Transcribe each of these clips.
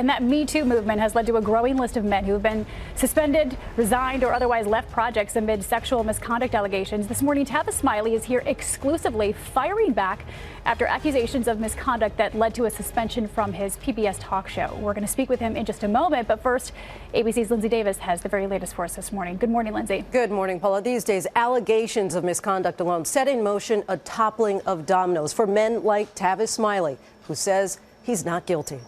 And that Me Too movement has led to a growing list of men who have been suspended, resigned, or otherwise left projects amid sexual misconduct allegations. This morning, Tavis Smiley is here exclusively firing back after accusations of misconduct that led to a suspension from his PBS talk show. We're going to speak with him in just a moment, but first, ABC's Lindsay Davis has the very latest for us this morning. Good morning, Lindsay. Good morning, Paula. These days, allegations of misconduct alone set in motion a toppling of dominoes for men like Tavis Smiley, who says he's not guilty.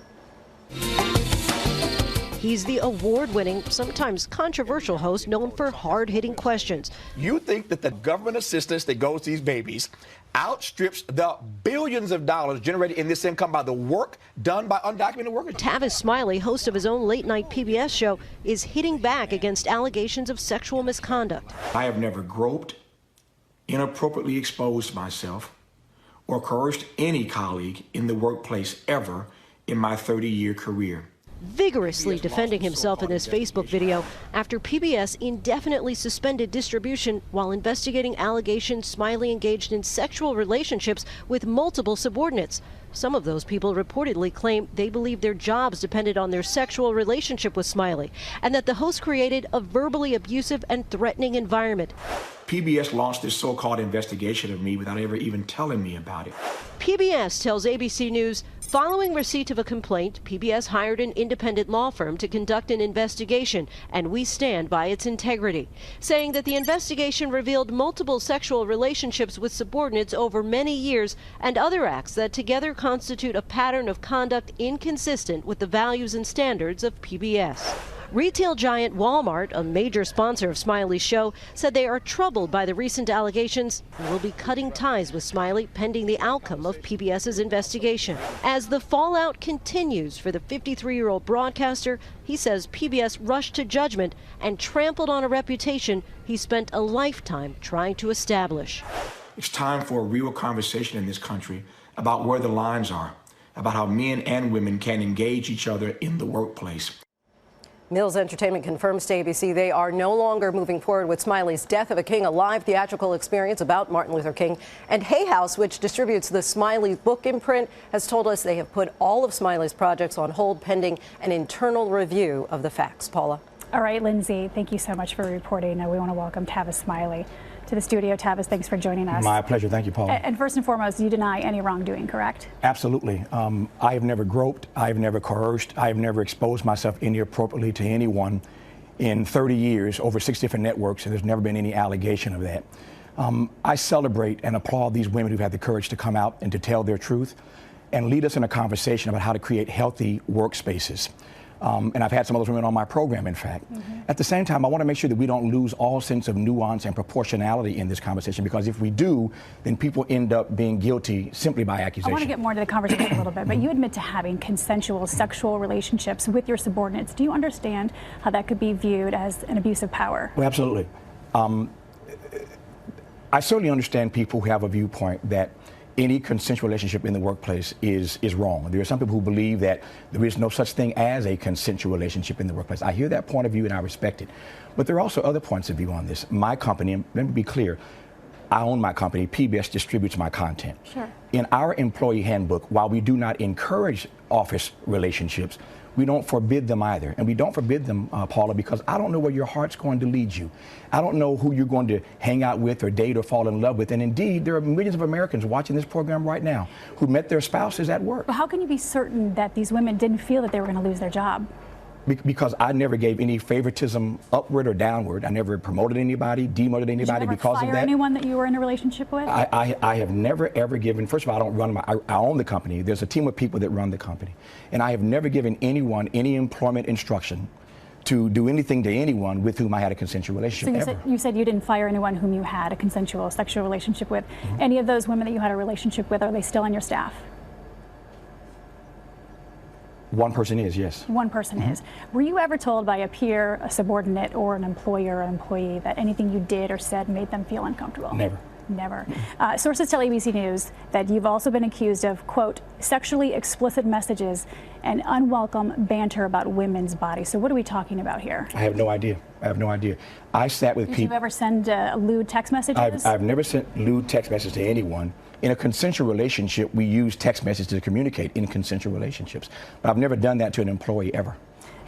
He's the award-winning, sometimes controversial host known for hard-hitting questions. You think that the government assistance that goes to these babies outstrips the billions of dollars generated in this income by the work done by undocumented workers? Tavis Smiley, host of his own late-night PBS show, is hitting back against allegations of sexual misconduct. I have never groped, inappropriately exposed myself, or coerced any colleague in the workplace ever in my 30-year career. Vigorously defending himself in this Facebook video after PBS indefinitely suspended distribution while investigating allegations Smiley engaged in sexual relationships with multiple subordinates. Some of those people reportedly claim they believe their jobs depended on their sexual relationship with Smiley, and that the host created a verbally abusive and threatening environment. PBS launched this so-called investigation of me without ever even telling me about it. PBS tells ABC News, following receipt of a complaint, PBS hired an independent law firm to conduct an investigation, and we stand by its integrity, saying that the investigation revealed multiple sexual relationships with subordinates over many years and other acts that together constitute a pattern of conduct inconsistent with the values and standards of PBS. Retail giant Walmart, a major sponsor of Smiley's show, said they are troubled by the recent allegations and will be cutting ties with Smiley pending the outcome of PBS's investigation. As the fallout continues for the 53-year-old broadcaster, he says PBS rushed to judgment and trampled on a reputation he spent a lifetime trying to establish. It's time for a real conversation in this country about where the lines are, about how men and women can engage each other in the workplace. Mills Entertainment confirms to ABC they are no longer moving forward with Smiley's Death of a King, a live theatrical experience about Martin Luther King. And Hay House, which distributes the Smiley book imprint, has told us they have put all of Smiley's projects on hold pending an internal review of the facts. Paula. All right, Lindsay, thank you so much for reporting. We want to welcome Tavis Smiley to the studio. Tavis, thanks for joining us. My pleasure. Thank you, Paula. And first and foremost, you deny any wrongdoing, correct? Absolutely. I have never groped. I have never coerced. I have never exposed myself inappropriately to anyone in 30 years, over 6 different networks, and there's never been any allegation of that. I celebrate and applaud these women who've had the courage to come out and to tell their truth and lead us in a conversation about how to create healthy workspaces. And I've had some of those women on my program, in fact. At the same time, I want to make sure that we don't lose all sense of nuance and proportionality in this conversation, because if we do, then people end up being guilty simply by accusation. I want to get more into the conversation a little bit, but you admit to having consensual sexual relationships with your subordinates. Do you understand how that could be viewed as an abuse of power? Well, absolutely. I certainly understand people who have a viewpoint that any consensual relationship in the workplace is wrong. There are some people who believe that there is no such thing as a consensual relationship in the workplace. I hear that point of view and I respect it. But there are also other points of view on this. My company, and let me be clear, I own my company. PBS distributes my content. Sure. In our employee handbook, while we do not encourage office relationships, we don't forbid them either. And we don't forbid them, Paula, because I don't know where your heart's going to lead you. I don't know who you're going to hang out with or date or fall in love with. And indeed, there are millions of Americans watching this program right now who met their spouses at work. But how can you be certain that these women didn't feel that they were going to lose their job? Because I never gave any favoritism upward or downward. I never promoted anybody, demoted anybody because of that. Did you ever fire anyone that you were in a relationship with? I have never ever given, first of all, I don't run I own the company. There's a team of people that run the company. And I have never given anyone any employment instruction to do anything to anyone with whom I had a consensual relationship. So you said you didn't fire anyone whom you had a consensual sexual relationship with. Any of those women that you had a relationship with, are they still on your staff? One person is, yes. One person is. Were you ever told by a peer, a subordinate, or an employer or employee that anything you did or said made them feel uncomfortable? Never. Never. Sources tell ABC News that you've also been accused of, quote, sexually explicit messages and unwelcome banter about women's bodies. So what are we talking about here? I have no idea. I have no idea. I sat with people. Did you ever send lewd text messages? I've never sent lewd text messages to anyone. In a consensual relationship, we use text messages to communicate in consensual relationships. But I've never done that to an employee ever.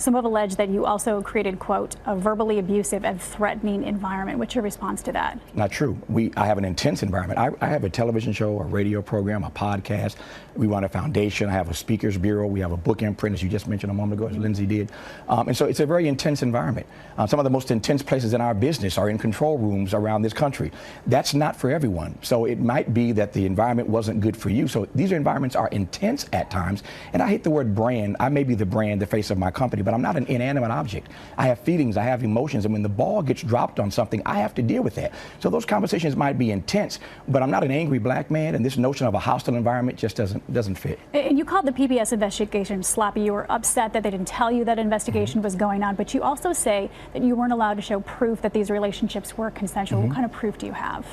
Some have alleged that you also created, quote, a verbally abusive and threatening environment. What's your response to that? Not true. I have an intense environment. I have a television show, a radio program, a podcast. We run a foundation. I have a speakers bureau. We have a book imprint, as you just mentioned a moment ago, as Lindsay did. And so it's a very intense environment. Some of the most intense places in our business are in control rooms around this country. That's not for everyone. So it might be that the environment wasn't good for you. So these environments are intense at times. And I hate the word brand. I may be the brand, the face of my company, but I'm not an inanimate object. I have feelings, I have emotions, and when the ball gets dropped on something, I have to deal with that. So those conversations might be intense, but I'm not an angry black man, and this notion of a hostile environment just doesn't fit. And you called the PBS investigation sloppy. You were upset that they didn't tell you that investigation was going on, but you also say that you weren't allowed to show proof that these relationships were consensual. What kind of proof do you have?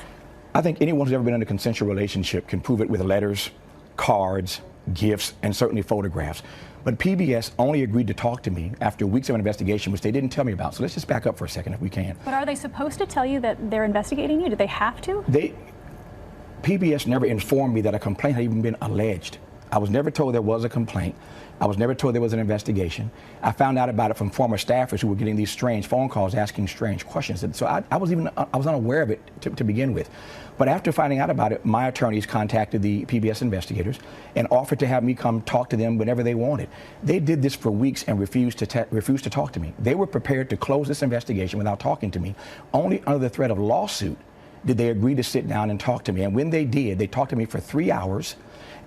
I think anyone who's ever been in a consensual relationship can prove it with letters, cards, gifts, and certainly photographs. But PBS only agreed to talk to me after weeks of an investigation, which they didn't tell me about. So let's just back up for a second if we can. But are they supposed to tell you that they're investigating you? Do they have to? PBS never informed me that a complaint had even been alleged. I was never told there was a complaint. I was never told there was an investigation. I found out about it from former staffers who were getting these strange phone calls asking strange questions. And so I was unaware of it to begin with. But after finding out about it, my attorneys contacted the PBS investigators and offered to have me come talk to them whenever they wanted. They did this for weeks and refused to talk to me. They were prepared to close this investigation without talking to me. Only under the threat of lawsuit did they agree to sit down and talk to me. And when they did, they talked to me for 3 hours.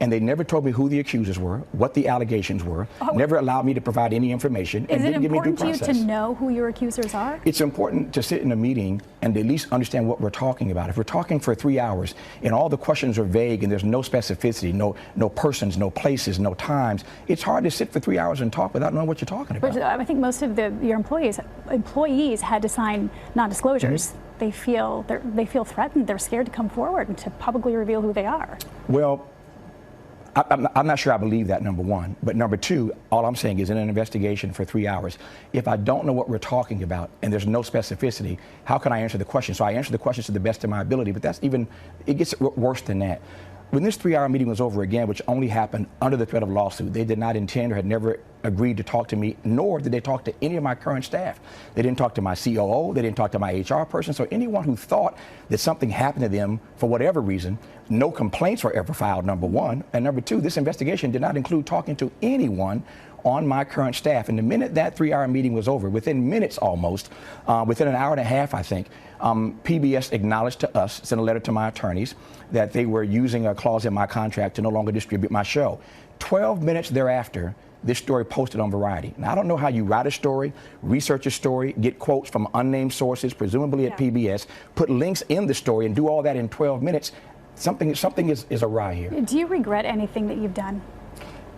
And they never told me who the accusers were, what the allegations were, never allowed me to provide any information, and didn't give me due process. Is it important to you to know who your accusers are? It's important to sit in a meeting and at least understand what we're talking about. If we're talking for 3 hours and all the questions are vague and there's no specificity, no persons, no places, no times, it's hard to sit for 3 hours and talk without knowing what you're talking about. But I think most of your employees had to sign non-disclosures. They feel threatened. They're scared to come forward and to publicly reveal who they are. Well, I'm not sure I believe that, number one. But number two, all I'm saying is in an investigation for 3 hours, if I don't know what we're talking about and there's no specificity, how can I answer the question? So I answer the questions to the best of my ability, but it gets worse than that. When this 3 hour meeting was over again, which only happened under the threat of lawsuit, they did not intend or had never agreed to talk to me, nor did they talk to any of my current staff. They didn't talk to my COO, they didn't talk to my HR person, so anyone who thought that something happened to them for whatever reason, no complaints were ever filed, number one. And number two, this investigation did not include talking to anyone on my current staff. And the minute that 3 hour meeting was over, within minutes almost, within an hour and a half, I think, PBS acknowledged to us, sent a letter to my attorneys, that they were using a clause in my contract to no longer distribute my show. 12 minutes thereafter, this story posted on Variety. Now, I don't know how you write a story, research a story, get quotes from unnamed sources, presumably at PBS, put links in the story, and do all that in 12 minutes. Something is awry here. Do you regret anything that you've done?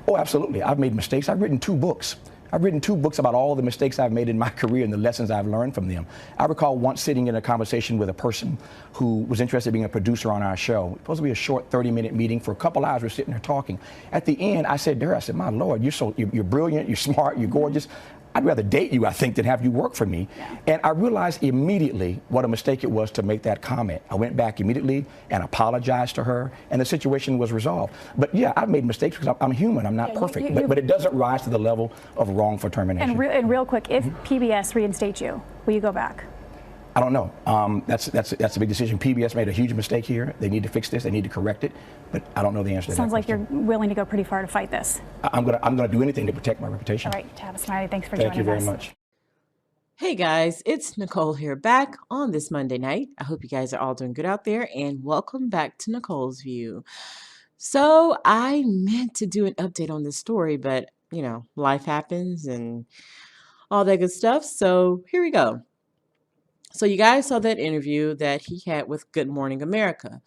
Oh, absolutely. I've made mistakes. I've written 2 books. I've written 2 books about all the mistakes I've made in my career and the lessons I've learned from them. I recall once sitting in a conversation with a person who was interested in being a producer on our show. It was supposed to be a short 30-minute meeting. For a couple hours, we're sitting there talking. At the end, I said to her, my Lord, you're brilliant, you're smart, you're gorgeous. I'd rather date you, I think, than have you work for me. Yeah. And I realized immediately what a mistake it was to make that comment. I went back immediately and apologized to her, and the situation was resolved. But yeah, I've made mistakes because I'm human. I'm not perfect. But it doesn't rise to the level of wrongful termination. And real quick, if PBS reinstates you, will you go back? I don't know. That's a big decision. PBS made a huge mistake here. They need to fix this. They need to correct it. But I don't know the answer to that. Sounds like you're willing to go pretty far to fight this. I'm gonna do anything to protect my reputation. All right, Tavis Smiley, thanks for joining us. Thank you very much. Hey guys, it's Nicole here, back on this Monday night. I hope you guys are all doing good out there, and welcome back to Nicole's View. So I meant to do an update on this story, but life happens and all that good stuff. So here we go. So you guys saw that interview that he had with Good Morning America.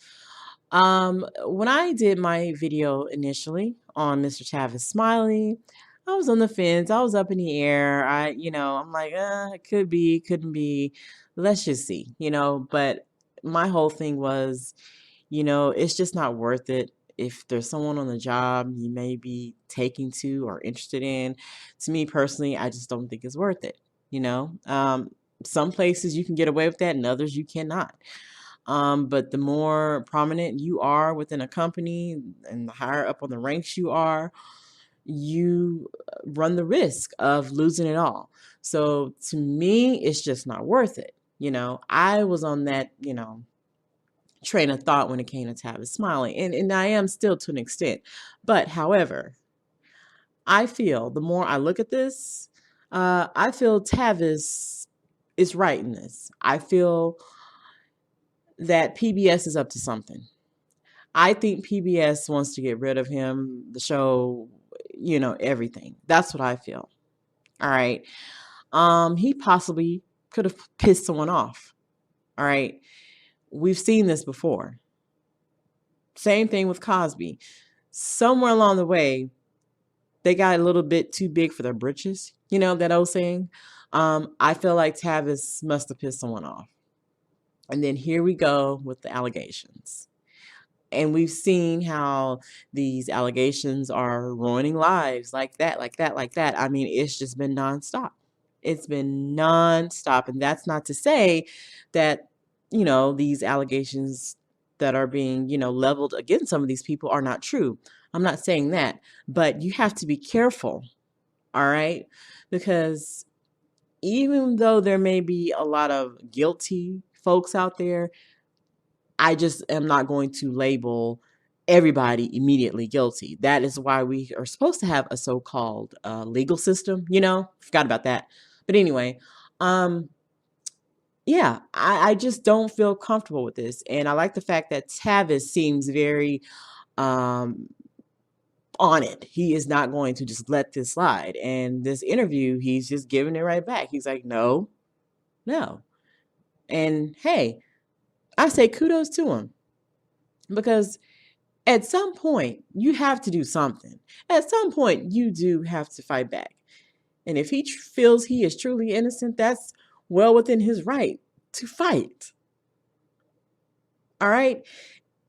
When I did my video initially on Mr. Tavis Smiley, I was on the fence. I was up in the air. I'm like, it could be, couldn't be. Let's just see, But my whole thing was, it's just not worth it. If there's someone on the job you may be taking to or interested in, to me personally, I just don't think it's worth it. Some places you can get away with that and others you cannot. But the more prominent you are within a company and the higher up on the ranks you are, you run the risk of losing it all. So to me, it's just not worth it. I was on that, train of thought when it came to Tavis Smiley, and I am still to an extent. But however, I feel the more I look at this, I feel Tavis is right in this. I feel that PBS is up to something. I think PBS wants to get rid of him, the show, everything. That's what I feel. All right. He possibly could have pissed someone off. All right. We've seen this before. Same thing with Cosby. Somewhere along the way, they got a little bit too big for their britches. That old saying. I feel like Tavis must have pissed someone off. And then here we go with the allegations. And we've seen how these allegations are ruining lives like that, like that, like that. I mean, it's just been nonstop. It's been nonstop. And that's not to say that, these allegations that are being, leveled against some of these people are not true. I'm not saying that. But you have to be careful, all right? Because even though there may be a lot of guilty folks out there, I just am not going to label everybody immediately guilty. That is why we are supposed to have a so-called legal system, forgot about that. But anyway, yeah, I just don't feel comfortable with this. And I like the fact that Tavis seems very on it. He is not going to just let this slide. And this interview, he's just giving it right back. He's like, no. And hey, I say kudos to him. Because at some point, you have to do something. At some point, you do have to fight back. And if he feels he is truly innocent, that's well within his right to fight. All right?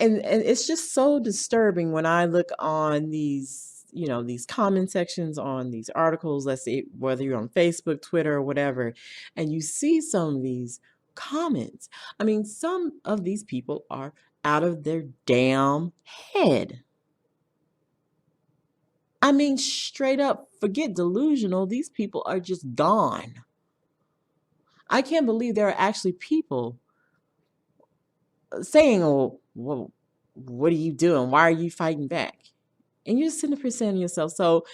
And it's just so disturbing when I look on these, these comment sections on these articles, let's say whether you're on Facebook, Twitter, or whatever, and you see some of these comments. I mean, some of these people are out of their damn head. I mean, straight up, forget delusional. These people are just gone. I can't believe there are actually people saying, oh, well, what are you doing? Why are you fighting back? And you're just sitting there saying to yourself, so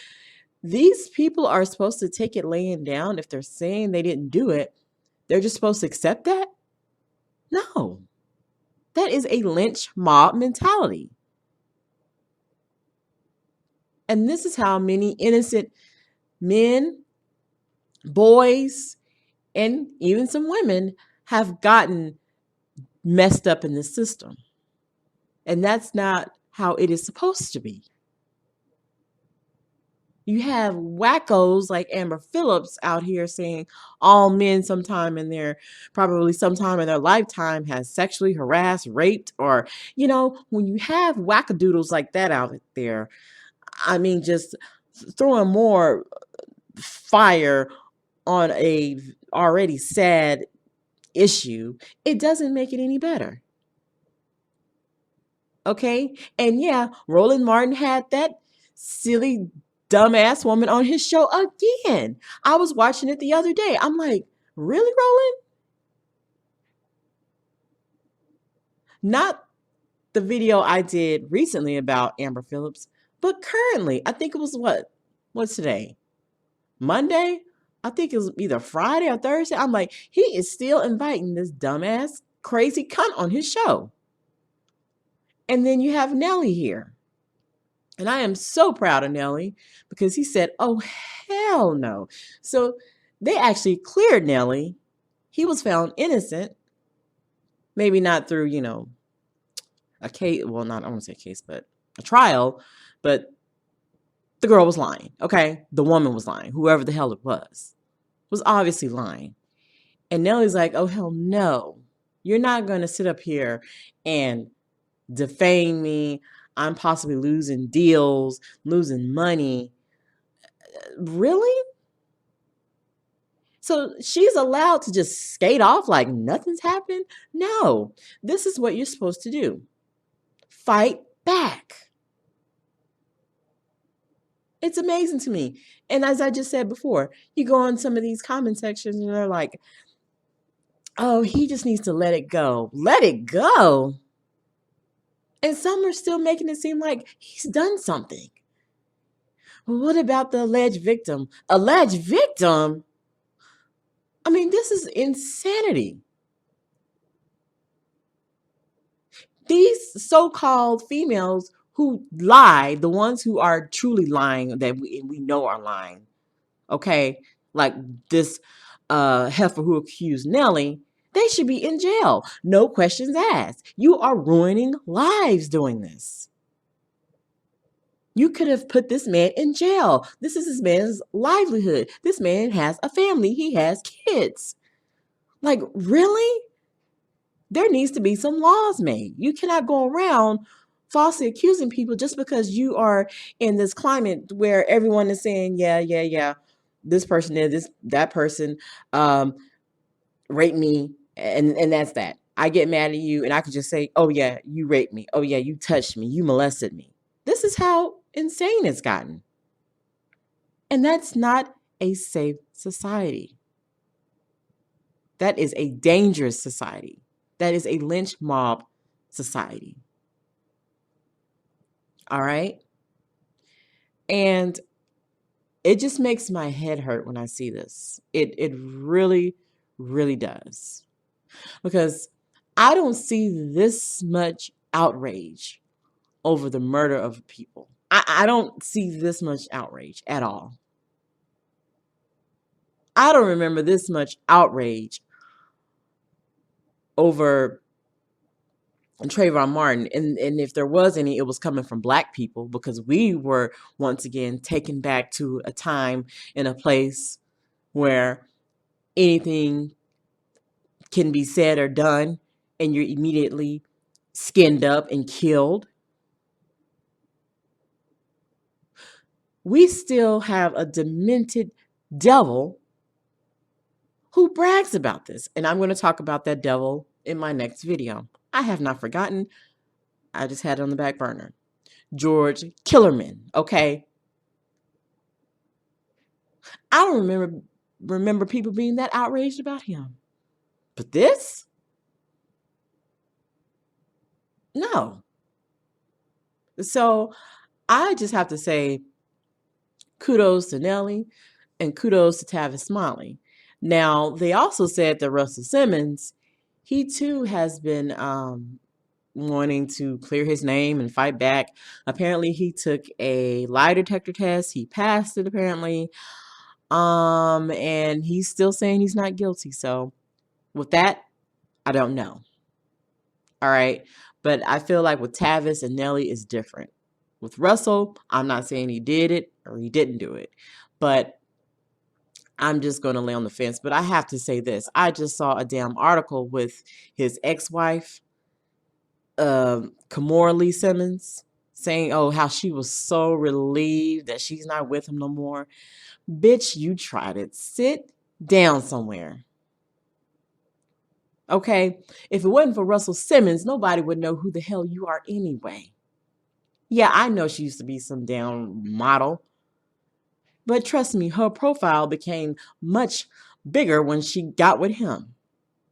these people are supposed to take it laying down. If they're saying they didn't do it, they're just supposed to accept that? No. That is a lynch mob mentality. And this is how many innocent men, boys, and even some women have gotten messed up in the system. And that's not how it is supposed to be. You have wackos like Amber Phillips out here saying all men sometime in their lifetime has sexually harassed, raped, or, when you have wackadoodles like that out there, I mean, just throwing more fire on a already sad issue, it doesn't make it any better. Okay? And yeah, Roland Martin had that silly dumbass woman on his show again. I was watching it the other day. I'm like, really, Roland? Not the video I did recently about Amber Phillips, but currently, I think it was what's today? Monday? I think it was either Friday or Thursday. I'm like, he is still inviting this dumbass, crazy cunt on his show. And then you have Nelly here. And I am so proud of Nelly because he said, oh, hell no. So they actually cleared Nelly. He was found innocent. Maybe not through, a case. Well, I won't say case, but a trial. But the girl was lying. Okay. The woman was lying. Whoever the hell it was obviously lying. And Nelly's like, oh, hell no. You're not going to sit up here and defame me. I'm possibly losing deals, losing money. Really? So she's allowed to just skate off like nothing's happened? No, this is what you're supposed to do. Fight back. It's amazing to me. And as I just said before, you go on some of these comment sections and they're like, oh, he just needs to let it go. Let it go? And some are still making it seem like he's done something. Well, what about the alleged victim? Alleged victim? I mean, this is insanity. These so-called females who lie, the ones who are truly lying, that we know are lying, okay, like this heifer who accused Nelly, they should be in jail. No questions asked. You are ruining lives doing this. You could have put this man in jail. This is this man's livelihood. This man has a family. He has kids. Like, really? There needs to be some laws made. You cannot go around falsely accusing people just because you are in this climate where everyone is saying, yeah, this person did this, that person raped me, and that's that. I get mad at you and I could just say, oh yeah, you raped me. Oh yeah, you touched me. You molested me. This is how insane it's gotten. And that's not a safe society. That is a dangerous society. That is a lynch mob society. All right? And it just makes my head hurt when I see this. It really, really does. Because I don't see this much outrage over the murder of people. I don't see this much outrage at all. I don't remember this much outrage over Trayvon Martin. And if there was any, it was coming from Black people, because we were once again taken back to a time in a place where anything can be said or done and you're immediately skinned up and killed. We still have a demented devil who brags about this. And I'm going to talk about that devil in my next video. I have not forgotten. I just had it on the back burner. George Killerman, okay? I don't remember people being that outraged about him. But this? No. So I just have to say kudos to Nelly and kudos to Tavis Smiley. Now, they also said that Russell Simmons, he too has been wanting to clear his name and fight back. Apparently, he took a lie detector test. He passed it, apparently. And he's still saying he's not guilty. So with that, I don't know. All right. But I feel like with Tavis and Nelly is different. With Russell, I'm not saying he did it or he didn't do it, but I'm just going to lay on the fence. But I have to say this. I just saw a damn article with his ex-wife, Kimora Lee Simmons, saying, oh, how she was so relieved that she's not with him no more. Bitch, you tried it. Sit down somewhere. Okay? If it wasn't for Russell Simmons, nobody would know who the hell you are anyway. Yeah, I know she used to be some damn model. But trust me, her profile became much bigger when she got with him.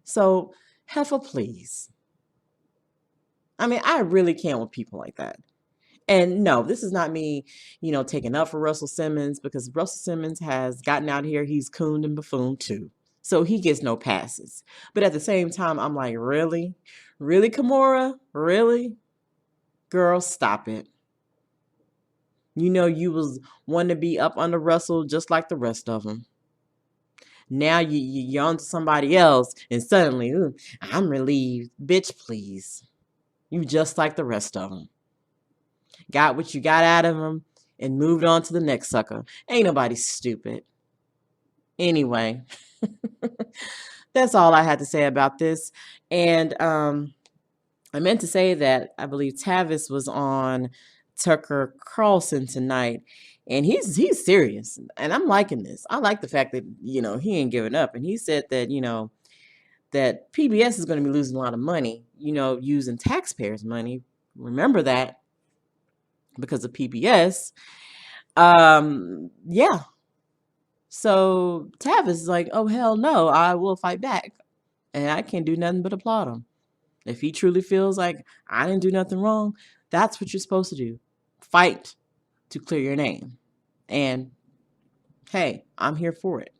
So, heifer, please. I mean, I really can't with people like that. And no, this is not me, taking up for Russell Simmons, because Russell Simmons has gotten out here. He's cooned and buffooned too. So he gets no passes. But at the same time, I'm like, really? Really, Kimora? Really? Girl, stop it. You was wanting to be up under Russell just like the rest of them. Now you're on to somebody else and suddenly, ooh, I'm relieved. Bitch, please. You just like the rest of them. Got what you got out of them and moved on to the next sucker. Ain't nobody stupid. Anyway, that's all I had to say about this. And I meant to say that I believe Tavis was on Tucker Carlson tonight, and he's serious, and I'm liking this. I like the fact that he ain't giving up, and he said that that PBS is going to be losing a lot of money, using taxpayers' money. Remember that because of PBS. Yeah. So Tavis is like, oh hell no, I will fight back, and I can't do nothing but applaud him. If he truly feels like I didn't do nothing wrong, that's what you're supposed to do. Fight to clear your name. And hey, I'm here for it.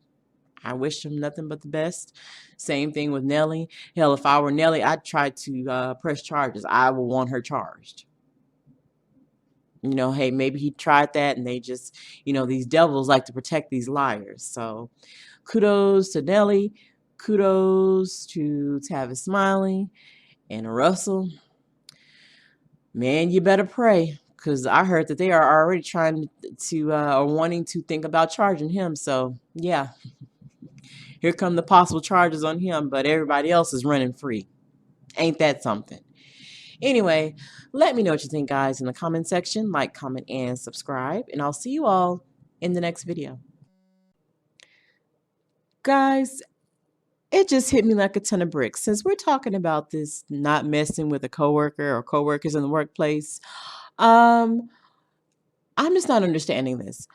I wish him nothing but the best. Same thing with Nelly. Hell, if I were Nelly, I'd try to press charges. I would want her charged. Hey, maybe he tried that and they just, these devils like to protect these liars. So kudos to Nelly. Kudos to Tavis Smiley and Russell. Man, you better pray, because I heard that they are already trying to or wanting to think about charging him. So yeah, here come the possible charges on him, but everybody else is running free. Ain't that something? Anyway, let me know what you think, guys, in the comment section. Like, comment, and subscribe, and I'll see you all in the next video. Guys, it just hit me like a ton of bricks. Since we're talking about this not messing with a coworker or coworkers in the workplace, I'm just not understanding this.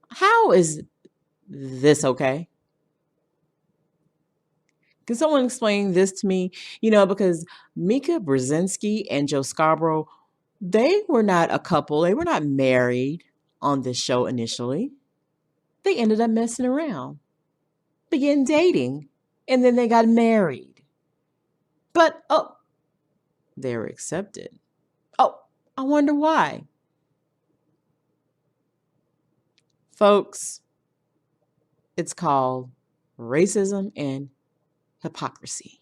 How is this okay? Can someone explain this to me? Because Mika Brzezinski and Joe Scarborough, they were not a couple. They were not married on this show initially. They ended up messing around, began dating, and then they got married. But, they were accepted. Oh, I wonder why. Folks, it's called racism and hypocrisy.